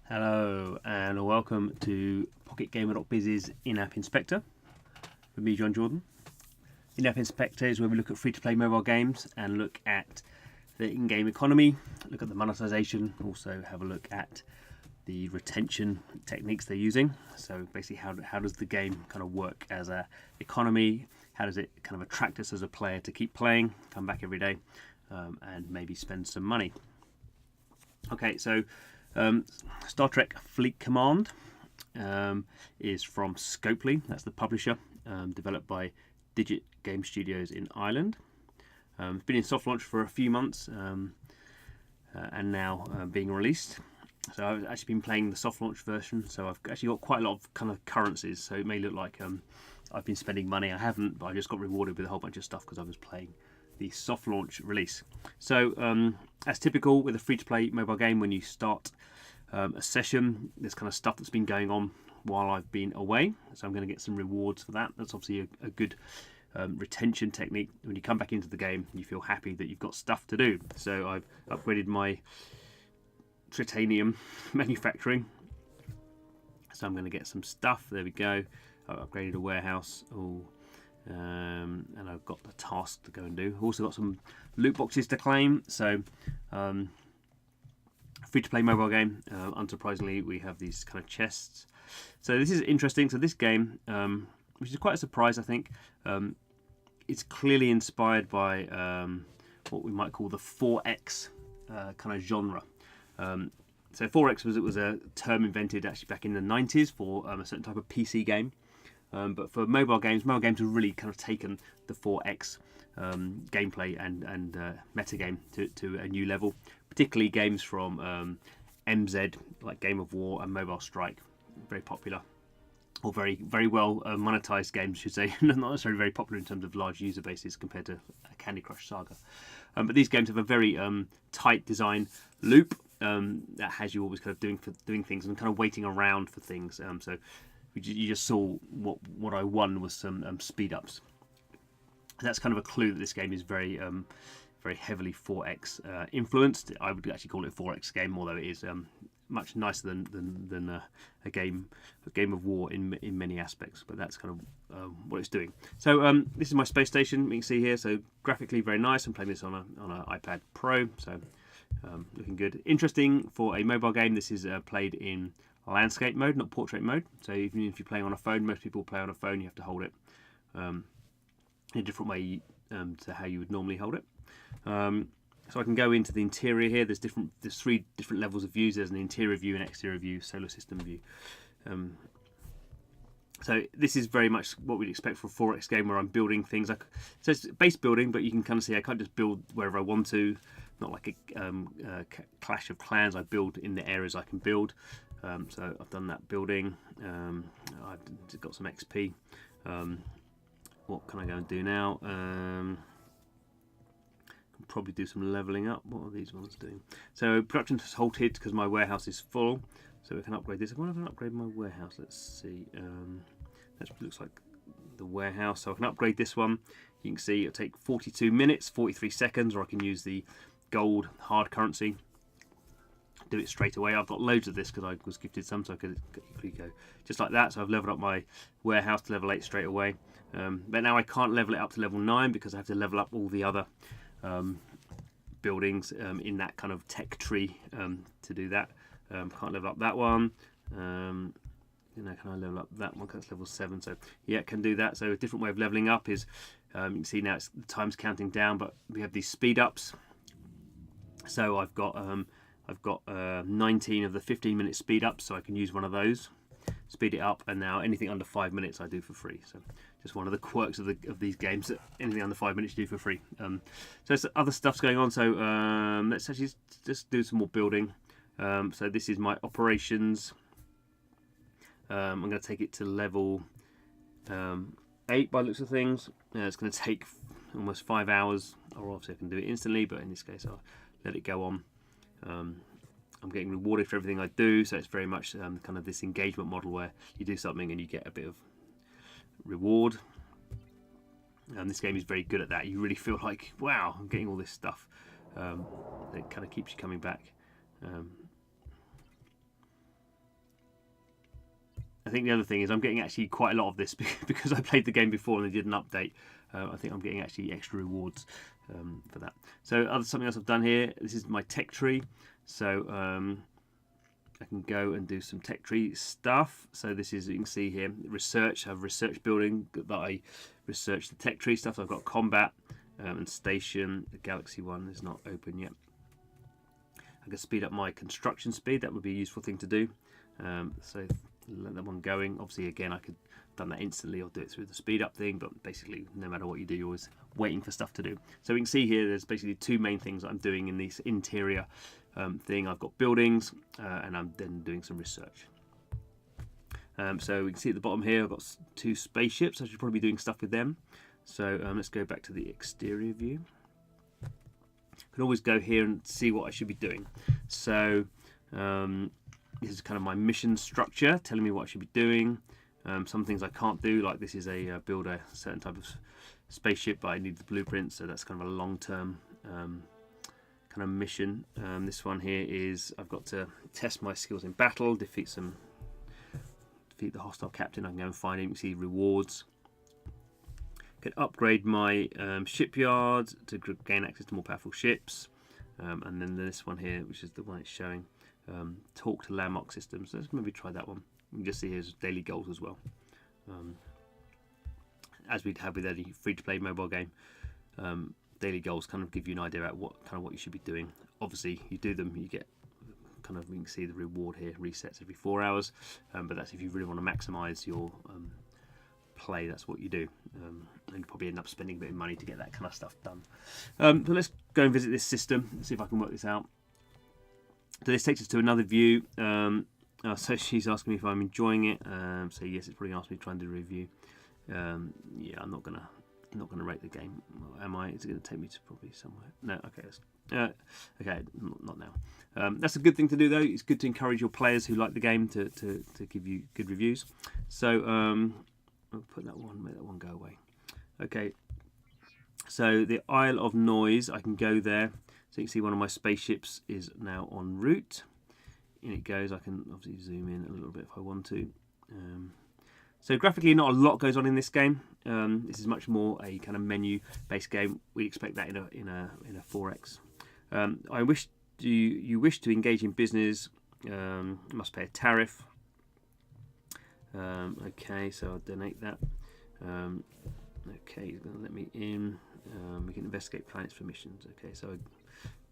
Hello and welcome to PocketGamer.biz's in-app inspector with me, Jon Jordan. In-app inspector is where we look at free-to-play mobile games and look at the in-game economy, look at the monetization, also have a look at the retention techniques they're using. So basically how does the game kind of work as a economy, how does it kind of attract us as a player to keep playing, come back every day, and maybe spend some money. Okay, so Star Trek Fleet Command is from Scopely, that's the publisher, developed by Digit Game Studios in Ireland. It's been in soft launch for a few months and now being released. So I've actually been playing the soft launch version, so I've actually got quite a lot of kind of currencies, so it may look like I've been spending money. I haven't, but I just got rewarded with a whole bunch of stuff because I was playing the soft launch release. So as typical with a free-to-play mobile game, when you start a session, there's kind of stuff that's been going on while I've been away, so I'm going to get some rewards for that. That's obviously a good retention technique. When you come back into the game, you feel happy that you've got stuff to do. So I've upgraded my titanium manufacturing, so I'm going to get some stuff. There we go. I've upgraded a warehouse. And I've got the task to go and do. I've also got some loot boxes to claim. So free-to-play mobile game. Unsurprisingly, we have these kind of chests. So this is interesting. So this game, which is quite a surprise, I think, it's clearly inspired by what we might call the 4X kind of genre. So 4X was a term invented actually back in the 90s for a certain type of PC game. But for mobile games have really kind of taken the 4X gameplay and metagame to a new level. Particularly games from MZ, like Game of War and Mobile Strike, very popular. Or very, very well monetized games, I should say. Not necessarily very popular in terms of large user bases compared to Candy Crush Saga. But these games have a very tight design loop that has you always kind of doing things and kind of waiting around for things. So you just saw what I won was some speed ups. That's kind of a clue that this game is very very heavily 4X influenced. I would actually call it a 4X game, although it is much nicer than a game of war in many aspects. But that's kind of what it's doing. So this is my space station. You can see here. So graphically very nice. I'm playing this on an iPad Pro, so looking good. Interesting for a mobile game. This is played in landscape mode, not portrait mode. So even if you're playing on a phone, most people play on a phone, you have to hold it in a different way to how you would normally hold it. So I can go into the interior here. There's three different levels of views. There's an interior view, an exterior view, solar system view. So this is very much what we'd expect for a 4X game where I'm building things. So it's base building, but you can kind of see I can't just build wherever I want to. Not like a Clash of Clans. I build in the areas I can build. So I've done that building. I've got some XP. What can I go and do now? Can probably do some leveling up. What are these ones doing? So production has halted because my warehouse is full. So we can upgrade this. I wonder if I can upgrade my warehouse. Let's see. That looks like the warehouse. So I can upgrade this one. You can see it'll take 42 minutes, 43 seconds, or I can use the gold hard currency. Do it straight away. I've got loads of this because I was gifted some, so I could go just like that. So I've leveled up my warehouse to level 8 straight away. But now I can't level it up to level 9 because I have to level up all the other buildings in that kind of tech tree to do that. Can't level up that one. Can I level up that one? That's level 7. So yeah, can do that. So a different way of leveling up is you can see now the time's counting down, but we have these speed ups. So I've got 19 of the 15-minute speed ups, so I can use one of those, speed it up, and now anything under 5 minutes I do for free. So just one of the quirks of these games, that anything under 5 minutes you do for free. So there's other stuff's going on. So let's actually just do some more building. So this is my operations. I'm going to take it to level 8 by the looks of things. It's going to take almost 5 hours, or obviously I can do it instantly, but in this case I'll let it go on. I'm getting rewarded for everything I do, so it's very much kind of this engagement model where you do something and you get a bit of reward. This game is very good at that. You really feel like, wow, I'm getting all this stuff. It kind of keeps you coming back. I think the other thing is I'm getting actually quite a lot of this because I played the game before and they did an update. I think I'm getting actually extra rewards for that. So something else I've done here, this is my tech tree. So I can go and do some tech tree stuff. So this is, you can see here, research. I have research building that I research the tech tree stuff. I've got combat and station. The galaxy one is not open yet. I can speed up my construction speed. That would be a useful thing to do. So let that one going. Obviously, again, I could have done that instantly or do it through the speed up thing, but basically, no matter what you do, you're always waiting for stuff to do. So we can see here, there's basically two main things I'm doing in this interior thing. I've got buildings, and I'm then doing some research. So we can see at the bottom here, I've got two spaceships. I should probably be doing stuff with them. So let's go back to the exterior view. I can always go here and see what I should be doing. So this is kind of my mission structure, telling me what I should be doing. Some things I can't do, like this is a build a certain type of spaceship, but I need the blueprint, so that's kind of a long-term kind of mission. This one here is I've got to test my skills in battle, defeat the hostile captain. I can go and find him. You can see rewards. Can upgrade my shipyard to gain access to more powerful ships, and then this one here, which is the one it's showing, talk to landmark systems. So let's maybe try that one. You can just see here's daily goals as well, as we'd have with any free-to-play mobile game. Daily goals kind of give you an idea about what you should be doing. Obviously, you do them, you get kind of, you can see the reward here resets every 4 hours, but that's if you really want to maximize your play, that's what you do, and you probably end up spending a bit of money to get that kind of stuff done. So let's go and visit this system and see if I can work this out. So this takes us to another view. So she's asking me if I'm enjoying it. So yes, it's probably asked me to try and do a review. Yeah, I'm not gonna rate the game, am I? Is it going to take me to probably somewhere? No. Okay. Okay, not now. That's a good thing to do though. It's good to encourage your players who like the game to give you good reviews. So I'll put that one, make that one go away. Okay. So the Isle of Noise, I can go there. So you can see one of my spaceships is now en route. In it goes. I can obviously zoom in a little bit if I want to. So graphically, not a lot goes on in this game. This is much more a kind of menu-based game. We expect that in a 4X. You wish to engage in business, must pay a tariff. Okay, so I'll donate that. Okay, he's going to let me in. We can investigate planets for missions. Okay, so I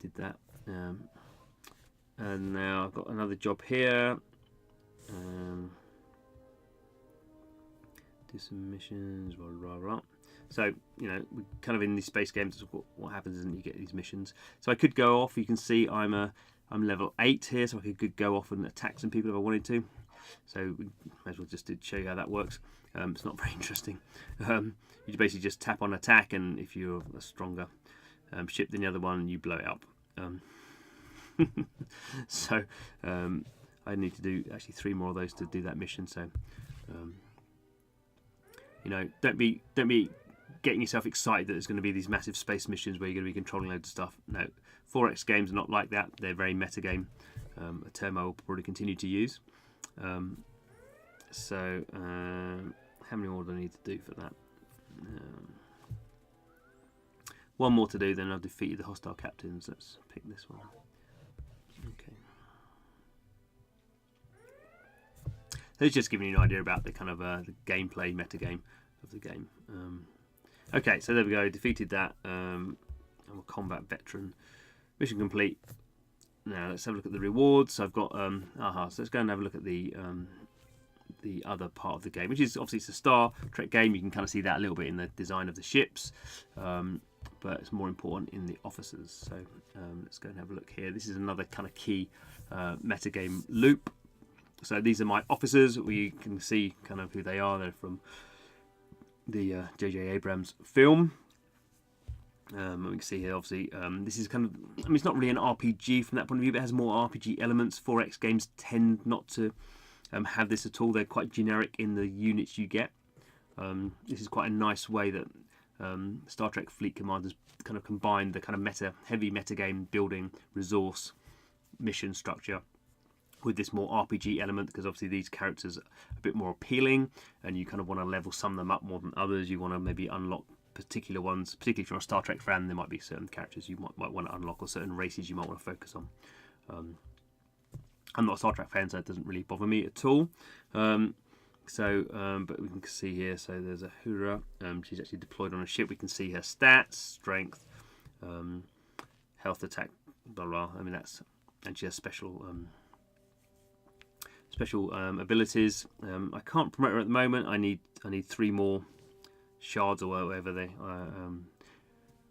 did that. And now I've got another job here. Do some missions, rah, rah, rah. So, you know, we kind of in these space games, what happens is you get these missions. So I could go off. You can see I'm level 8 here, so I could go off and attack some people if I wanted to. So we may as well just show you how that works. It's not very interesting. You basically just tap on attack, and if you're a stronger ship than the other one, you blow it up. So I need to do actually 3 more of those to do that mission. So you know, don't be getting yourself excited that there's going to be these massive space missions where you're going to be controlling loads of stuff. No, 4X games are not like that. They're very meta game. A term I will probably continue to use. So how many more do I need to do for that? One more to do, then I've defeated the hostile captains. Let's pick this one. Okay. So it's just giving you an idea about the kind of the gameplay, meta game of the game. Okay, so there we go. Defeated that. I'm a combat veteran. Mission complete. Now let's have a look at the rewards. So I've got so let's go and have a look at the other part of the game, which is obviously it's a Star Trek game. You can kind of see that a little bit in the design of the ships, but it's more important in the officers. So let's go and have a look here. This is another kind of key metagame loop. So these are my officers. We can see kind of who they are. They're from the J.J. Abrams film. We can see here, obviously, this is kind of, I mean, it's not really an RPG from that point of view, but it has more RPG elements. 4X games tend not to have this at all. They're quite generic in the units you get. This is quite a nice way that Star Trek Fleet Commanders kind of combined the kind of heavy metagame building, resource, mission structure with this more RPG element, because obviously these characters are a bit more appealing, and you kind of want to level some of them up more than others. You want to maybe unlock particular ones, particularly if you're a Star Trek fan. There might be certain characters you might want to unlock, or certain races you might want to focus on. I'm not a Star Trek fan, so it doesn't really bother me at all. But we can see here, so there's a Hura. She's actually deployed on a ship. We can see her stats, strength, health, attack, blah blah. I mean, that's, and she has special abilities. I can't promote her at the moment. I need 3 more shards, or whatever they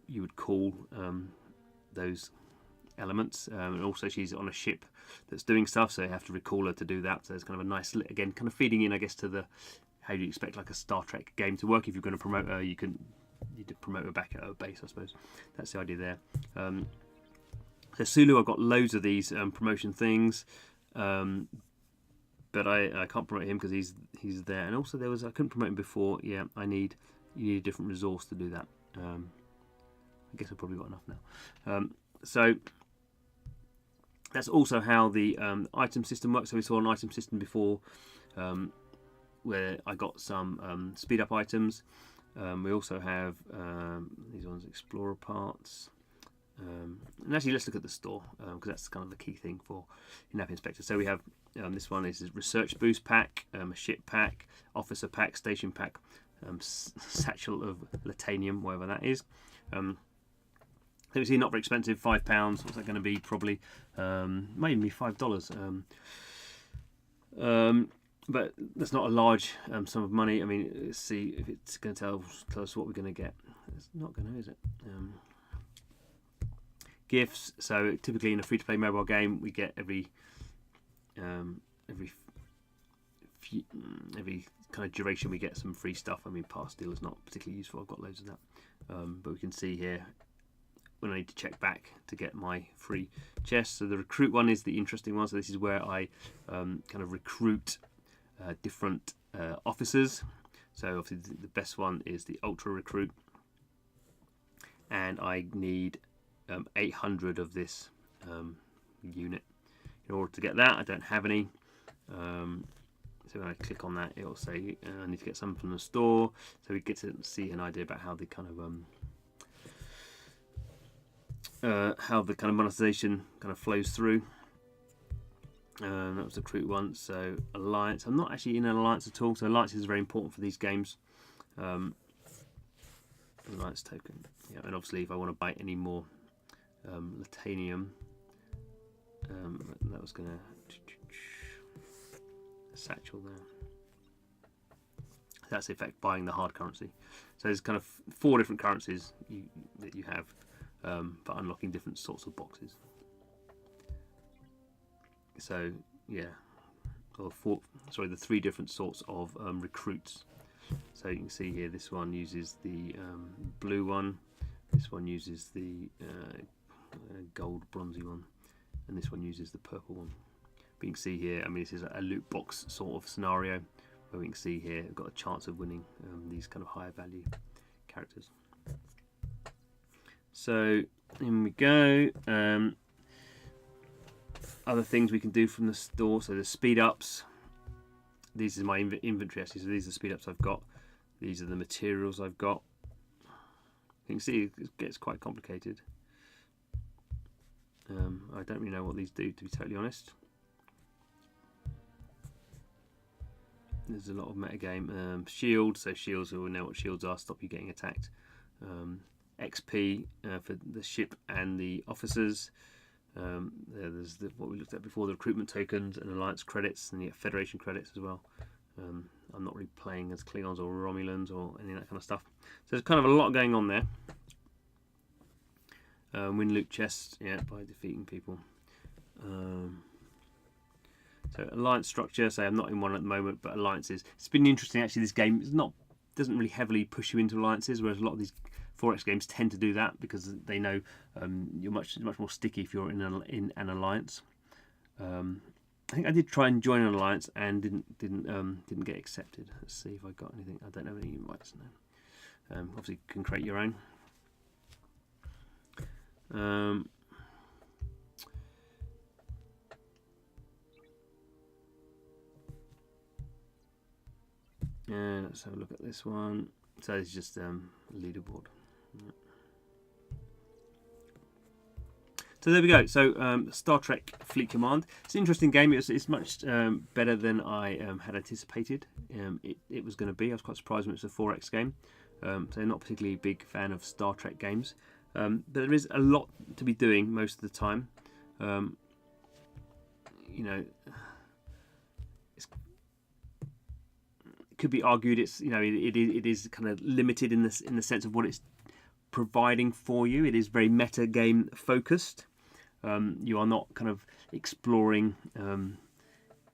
you would call those elements. And also she's on a ship that's doing stuff, so you have to recall her to do that. So it's kind of a nice, again, kind of feeding in, I guess, to the how you expect like a Star Trek game to work. If you're going to promote her, you need to promote her back at her base, I suppose. That's the idea there. So Sulu, I've got loads of these promotion things, but I can't promote him because he's there. And also I couldn't promote him before. Yeah, you need a different resource to do that. I guess I've probably got enough now. So that's also how the item system works. So we saw an item system before, where I got some speed up items. We also have these ones, explorer parts. And actually, let's look at the store, because that's kind of the key thing for in-app inspector. So we have this one is research boost pack, a ship pack, officer pack, station pack, satchel of latanium, whatever that is. Obviously not very expensive, £5. What's that going to be? Probably might even be $5. But that's not a large sum of money. I mean, let's see if it's going to tell us what we're going to get. It's not going to, is it? Gifts. So typically in a free-to-play mobile game, we get every kind of duration we get some free stuff. I mean, past deal is not particularly useful. I've got loads of that, but we can see here when I need to check back to get my free chest. So the recruit one is the interesting one. So this is where I kind of recruit different officers. So obviously the best one is the ultra recruit, and I need 800 of this unit in order to get that. I don't have any. So when I click on that, it will say I need to get some from the store. So we get to see an idea about how the kind of monetization kind of flows through. That was the recruit one. So alliance. I'm not actually in an alliance at all. So alliance is very important for these games. Alliance token. Yeah, and obviously if I want to buy any more latanium, that was going to satchel there. That's the effect, buying the hard currency. So there's kind of 4 different currencies that you have, but unlocking different sorts of boxes. So yeah, the 3 different sorts of recruits. So you can see here, this one uses the blue one, this one uses the gold bronzy one, and this one uses the purple one. But you can see here, I mean, this is a loot box sort of scenario where we can see here we've got a chance of winning these kind of higher value characters. So in we go. Other things we can do from the store. So the speed ups. These is my inventory actually. So these are the speed ups I've got. These are the materials I've got. You can see it gets quite complicated. I don't really know what these do, to be totally honest. There's a lot of metagame. Shields, so shields, we all know what shields are, stop you getting attacked. XP for the ship and the officers. There's what we looked at before, the recruitment tokens and alliance credits, and the Federation credits as well. I'm not really playing as Klingons or Romulans or any of that kind of stuff. So there's kind of a lot going on there. Win loot chests, yeah, by defeating people. So alliance structure, so I'm not in one at the moment, but alliances. It's been interesting actually. This game doesn't really heavily push you into alliances, whereas a lot of these 4X games tend to do that because they know you're much more sticky if you're in an alliance. I think I did try and join an alliance and didn't get accepted. Let's see if I got anything. I don't know any invites now. Obviously, you can create your own. Let's have a look at this one. So it's just a leaderboard. So there we go. So Star Trek Fleet Command. It's an interesting game. It's much better than I had anticipated it was going to be. I was quite surprised when it was a 4X game. So not particularly a big fan of Star Trek games. But there is a lot to be doing most of the time. You know, it could be argued it is kind of limited in the sense of what it's providing for you. It is very meta game focused. You are not kind of exploring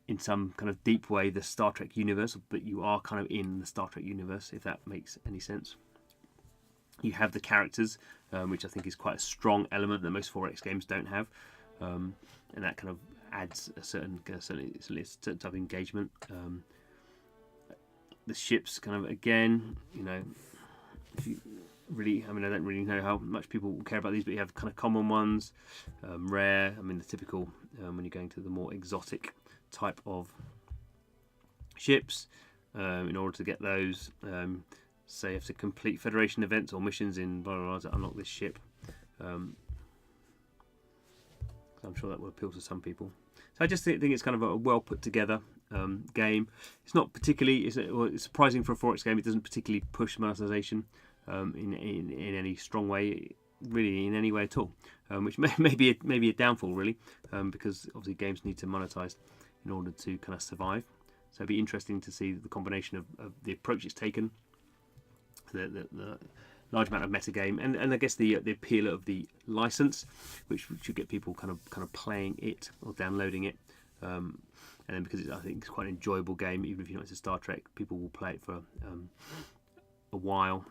in some kind of deep way the Star Trek universe, but you are kind of in the Star Trek universe, if that makes any sense. You have the characters, which I think is quite a strong element that most 4X games don't have, and that kind of adds a certain type of engagement. The ships, kind of, again, you know, if you really, I mean, I don't really know how much people care about these, but you have kind of common ones, rare, I mean the typical, when you're going to the more exotic type of ships. In order to get those, say you have to complete Federation events or missions in blah blah blah to unlock this ship. I'm sure that will appeal to some people. So I just think it's kind of a well put together game. It's not particularly, it's surprising for a 4X game. It doesn't particularly push monetization in any strong way, really, in any way at all, which may be a downfall, really, because obviously games need to monetize in order to kind of survive. So it'd be interesting to see the combination of the approach it's taken, the large amount of metagame, and I guess the appeal of the license, which should get people kind of playing it or downloading it, and then because I think it's quite an enjoyable game, even if you're not into Star Trek, people will play it for a while.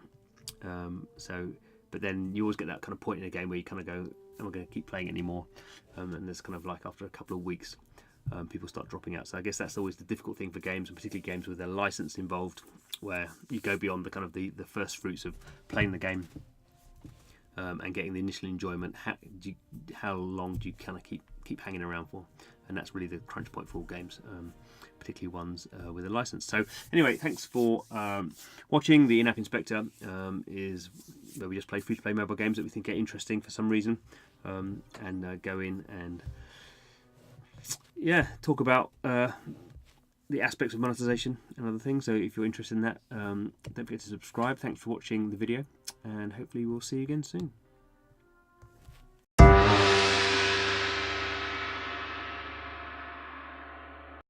But then you always get that kind of point in a game where you kind of go, am I going to keep playing it anymore? And there's kind of like after a couple of weeks, people start dropping out. So I guess that's always the difficult thing for games, and particularly games with a license involved, where you go beyond the kind of the first fruits of playing the game and getting the initial enjoyment. How long do you kind of keep hanging around for? And that's really the crunch point for all games, particularly ones with a license. So anyway, thanks for watching. The In-App Inspector is where we just play free-to-play mobile games that we think are interesting for some reason, and go in and talk about the aspects of monetization and other things. So if you're interested in that, don't forget to subscribe. Thanks for watching the video, and hopefully we'll see you again soon.